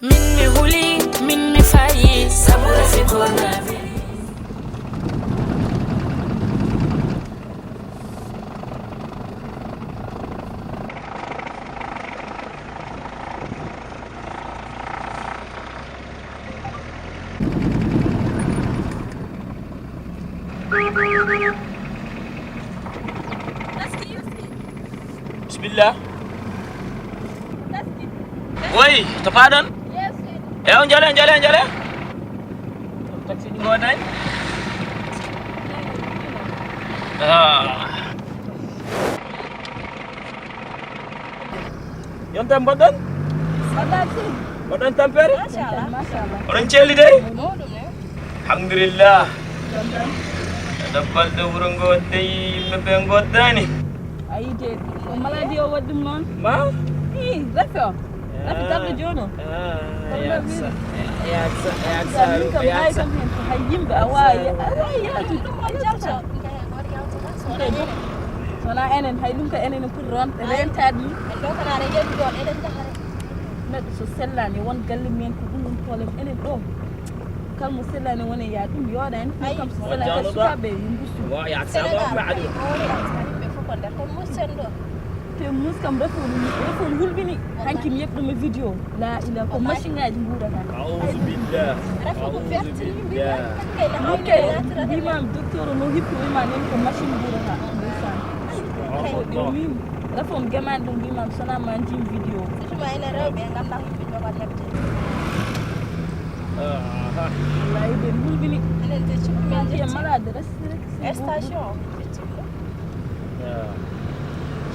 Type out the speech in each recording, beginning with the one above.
Minni huli, minni fayi, sabura fi kona. Bismillah. Woi, tepadan. Ya, jalan. Taksi di bawah naik. Yang tembadan? Badan tampere? Masyaallah. Orang celi deh. Alhamdulillah. Dapat do burung gote, bebeng gote ni. Ayide, maladi o waddum non? Ma? Rafio. Rafi tabbe jono. Ya. Hayyimbe awaya. Awaya tu ma jalta. Sona enen hay dum ka enen pour ron rentadi. Do kana ne yedu don eden jahare. Neɗɗo so sellani won galle men ko ɗum problème enen ɗo kalmo sellani woni ya ɗum yoɗani ɗum kam so sellani ka sukaɓe yimbusu Wa ya sama ma'adu. Be foko der ko musen do. te mus kam refon hulɓini hanki mi yeɓɗuma vidéo la ila ko machine ngaji mbuɗata A'udzu billah. Rafa ko verti yimbe ok mbimam docteur no hippi wima nen ko machine mbuɗata ndeysan ɗo wim refon gemani ɗum mbimam sonama jim vidéo Suma ene rewbe ngam ndax yimbe do ko hebde. wallahi ɓe hulɓini Enen te cipi men hanki e jetti. malade rek Station.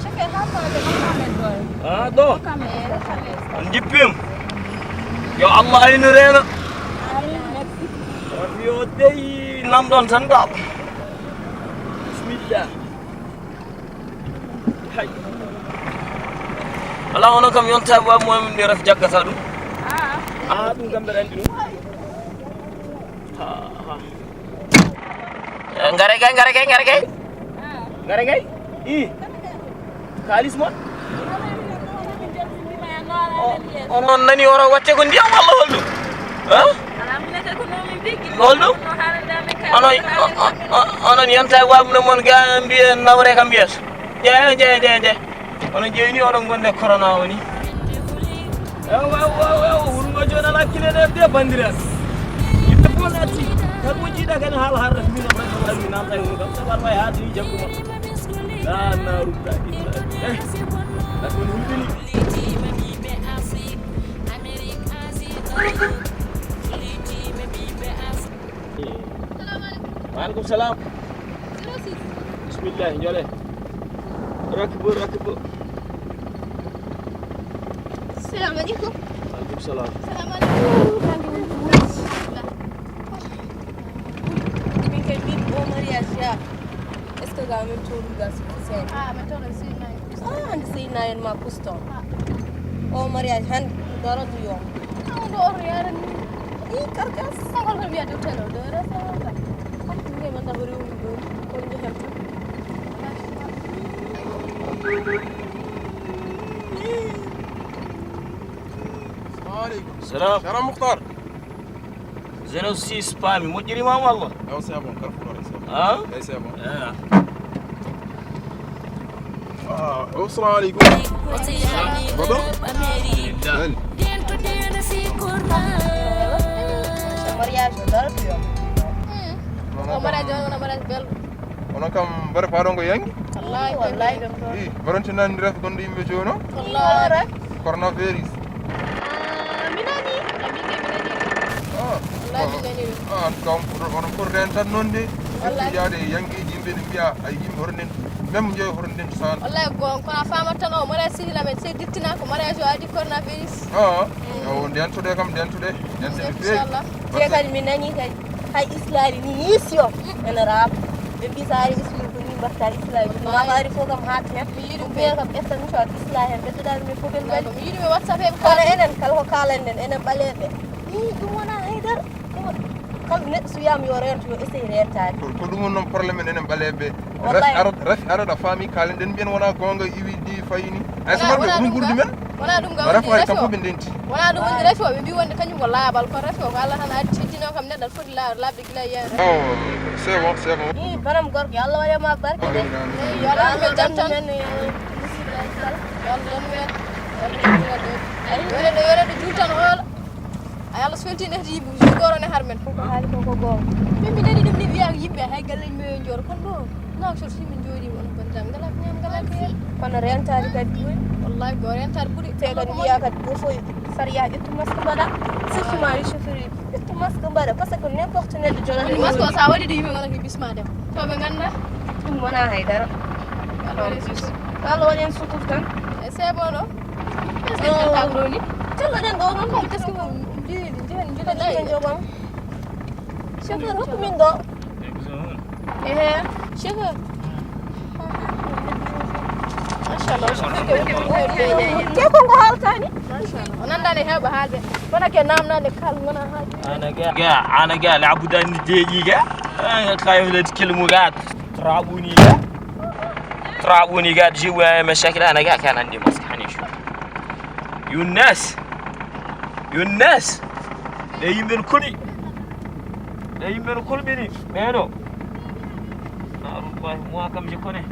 Chauffeur ha ko be kamen ɗoye Ah, do. kamen Njipim. Ya Allah ini rena. merci Rafio dei nam don sandap. Bismillah. Hay. Ala ono kam yonta ba mo min raf jagga sadu. Dum gambe andi dum. Ngare gay. Kalis mon. Onon nani oro wacce ko ndiyam walla holdu? Ha? Holdu? Onon yonta wabno mon gambiye nawre kam biyes. Je. Onon jeyni onon gonde corona woni. Wow, urungo jona lakkile de bandiras. Itte bonati. Kan mo jida kan hal har min abra min nam tay ko sabar way ha di jaguma. La naruta illa. Lakon hulbini. Waalaikum salam. Bismillah njole. Rakbu. Assalamualaikum. Waalaikumsalam. Min kay bit o mariage ya. Est-ce que ga men to ga sen? men to si nay. And say nayen ma pusto. O mariage han doro du yo. Do or yaran I karkas. sakol ko biya do telo do rasa. Ngi man da bari do ko ñu xel. Salam. شارع مختار. 06 spami moƴƴiri ma wallah. ايوا سي بون كارفور سي بون. Ha? اي سي بون. Ah. السلام عليكم. تفضل. هل Mariage doro du yo. O mariage on mariage bel. onon kam bare paɗon ko yangi Wallahi dum to. i barontinani ref gonɗo yimɓe jono Wallahi rek. coronavirus Minani. an kam onon ɓurden tan noon de yaade yanguiji yimɓe ne mbiya ay yimɓe hornden même jeeyi hornden saan Wallahi gon kono fama tan o mariage sihla men se dittina ko mariage o adi coronavirus. o ndentuɗe kam ndentuɗe feewi Inshallah. Te kadi mi nani kadi hay islari ni yisyo ene raap ɓe mbi sa ari ismi ko ni mbatta islari mama ari fof kam haat hen ɓe kam ƴetta mi coat isla hen ɓeddoɗani min fof en Wallahi mbaɗi mi yidi mi WhatsApp e kono enen kala ko kalanɗen enen ɓaleɓe i ɗum wona haydara kamɓe neɗɗo so wiyama yo rento yo essaye rentade ko ɗum woni noon probléme en enen ɓaleɓe Wallahi. ref araɗa faami kalen ɗen mbiyen wona gonga iwi ni fayini ay so marbe dum burdi men wala dum ga rafa ay kanko be denti wala dum woni refo be bi wonde kanyum ko laabal ko refo ko Allah tan addi tiddino kam nedal foti laabde gila yere oh c'est bon Ih, banam gorko Allah wala ma barke de. yalla Allah be jantan men yalla men yore de jultan hola ay Allah solti ne yibu jigoro ne harmen ko haali ko go. min mi nani dum ni wiya yimbe hay galle mi jor kon do na so si min jodi won bantam ngala ñam ngala ko Kono rentari kadi buri. wallahi go rentar buri Te kadi wiya kadi do foy sariya ittu masko bada. Surtout mari chauffeur ittu masko bada parce que n'importe ne de jona. ni masko sa wadi de yimbe ngala ko bisma dem to be ganda Dum wona haydara. Allah wala en sutur tan. c'est bon no est-ce que tu as broni Tella den go non ko qu'est-ce que vous dites ko den jobam. Chauffeur hokku min do. chauffeur Ke ko go haltani? onandane heba halbe wona ke namnande kal ngona haaji انا قاعد العبودان دقيقه خايف لا تكلموا قاعد ترعبوني قاعد جوا مشاكل انا قاعد كان عندي مسكحني شو يونس لا يمكن كل بني مانو نار الله ما كم جكونه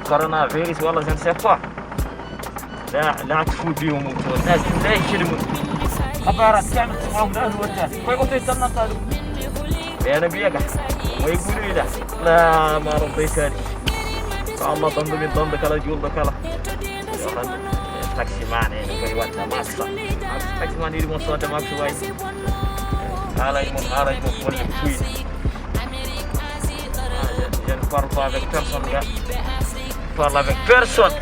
كورونا فيروس والله زين سفا لا تفوت بيهم الناس لا يكلمون خبرات كامل تفهم ده الوجه كوي قلت يستنى طالب انا بيقع ويقولوا لي لا ما رضيت الله ضمن كلا جول كلا taksi mana ini kau wadah maksa taksi mana ini mau soda maksa wai halai mau boleh kui jangan parle avec personne ya parle avec personne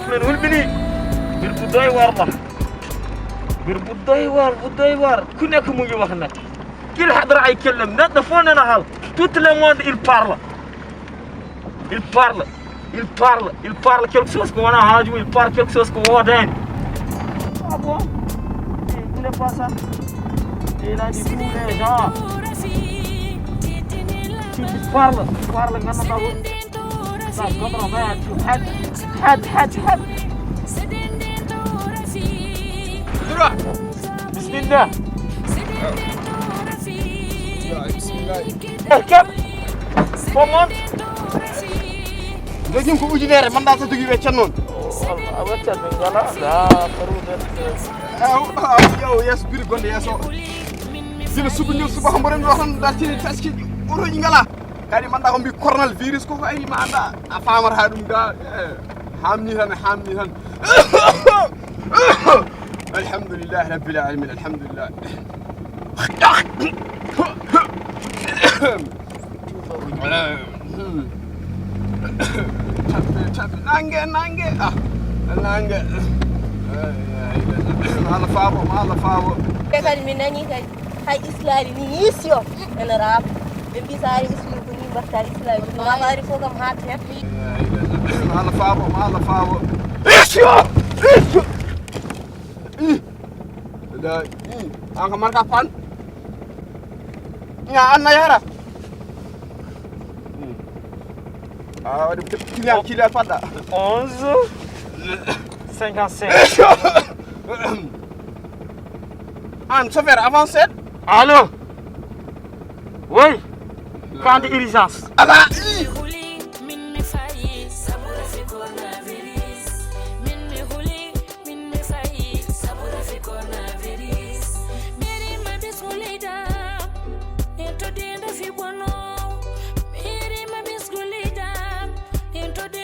من والبني بالبداية بالبداية war كنا كم يجي وحنا كل حد راح يتكلم نتفون أنا هال tout le monde il parle quelque chose qu'on a radio il parle quelque chose qu'on voit d'un ah bon il n'est pas ça il a dit tous les gens tu parles quand on a ça comprend pas tu حد بسم الله اركب فمون Lagi ko uji nere man da sa dugi weccan non والله وتر من غلا لا فرود yow yes bir gonde yeso sila subu ñu suba xam borom waxan dal ci taski oro ngala kadi man da ko bi coronal virus ko ay ma anda a famar ha dum da hamni tan alhamdulillah rabbil alamin alhamdulillah nange nange mala faabo Te kadi mi nani kadi hay islari ni yisyo en rap be bisari islu ko ni barta islari ma bari fo kam hat net mala faabo da an kamar ka pan nya an na yara wadi kilian fadda 11:55 an chauffeur avancé allô oui quand d'urgence ala